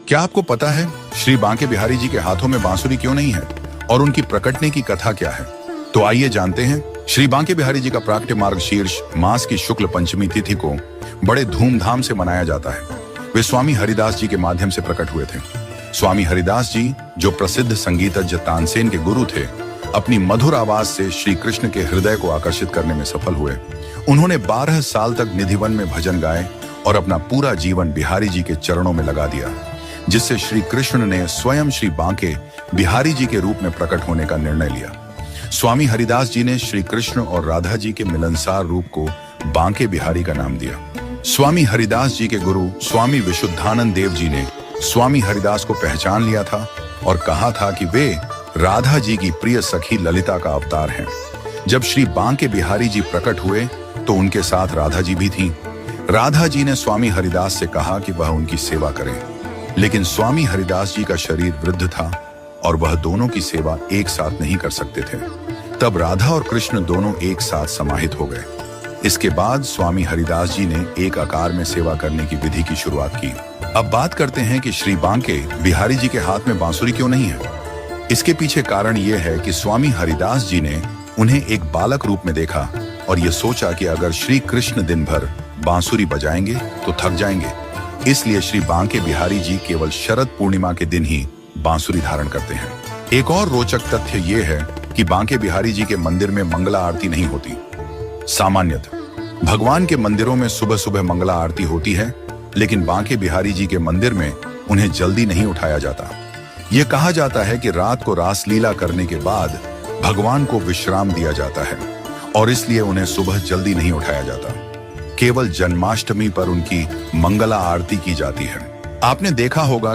क्या आपको पता है श्री बांके बिहारी जी के हाथों में बांसुरी क्यों नहीं है और उनकी प्रकटने की कथा क्या है? तो आइए जानते हैं। श्री बांके बिहारी जी का प्राकट्य मार्गशीर्ष मास की शुक्ल पंचमी तिथि को बड़े धूमधाम से मनाया जाता है। वे स्वामी हरिदास जी के माध्यम से प्रकट हुए थे। स्वामी हरिदास जी, जो प्रसिद्ध संगीतज्ञ तानसेन के गुरु थे, अपनी मधुर आवाज से श्री कृष्ण के हृदय को आकर्षित करने में सफल हुए। उन्होंने 12 साल तक निधिवन में भजन गाए और अपना पूरा जीवन बिहारी जी के चरणों में लगा दिया, जिससे श्री कृष्ण ने स्वयं श्री बांके बिहारी जी के रूप में प्रकट होने का निर्णय लिया। स्वामी हरिदास जी ने श्री कृष्ण और राधा जी के मिलनसार रूप को बांके बिहारी का नाम दिया। स्वामी हरिदास जी के गुरु स्वामी विशुद्धानंद देव जी ने स्वामी हरिदास को पहचान लिया था और कहा था कि वे राधा जी की प्रिय सखी ललिता का अवतार हैं। जब श्री बांके बिहारी जी प्रकट हुए तो उनके साथ राधा जी भी थीं। राधा जी ने स्वामी हरिदास से कहा कि वह उनकी सेवा करें, लेकिन स्वामी हरिदास जी का शरीर वृद्ध था और वह दोनों की सेवा एक साथ नहीं कर सकते थे। तब राधा और कृष्ण दोनों एक साथ समाहित हो गए। इसके बाद स्वामी हरिदास जी ने एक आकार में सेवा करने की विधि की शुरुआत की। अब बात करते हैं कि श्री बांके बिहारी जी के हाथ में बांसुरी क्यों नहीं है। इसके पीछे कारण यह है कि स्वामी हरिदास जी ने उन्हें एक बालक रूप में देखा और ये सोचा कि अगर श्री कृष्ण दिन भर बांसुरी बजाएंगे तो थक जाएंगे। इसलिए श्री बांके बिहारी जी केवल शरद पूर्णिमा के दिन ही बांसुरी धारण करते हैं। एक और रोचक तथ्य ये है कि बांके बिहारी जी के मंदिर में मंगला आरती नहीं होती। सामान्यतः भगवान के मंदिरों में सुबह सुबह मंगला आरती होती है, लेकिन बांके बिहारी जी के मंदिर में उन्हें जल्दी नहीं उठाया जाता। ये कहा जाता है कि रात को रासलीला करने के बाद भगवान को विश्राम दिया जाता है और इसलिए उन्हें सुबह जल्दी नहीं उठाया जाता। केवल जन्माष्टमी पर उनकी मंगला आरती की जाती है। आपने देखा होगा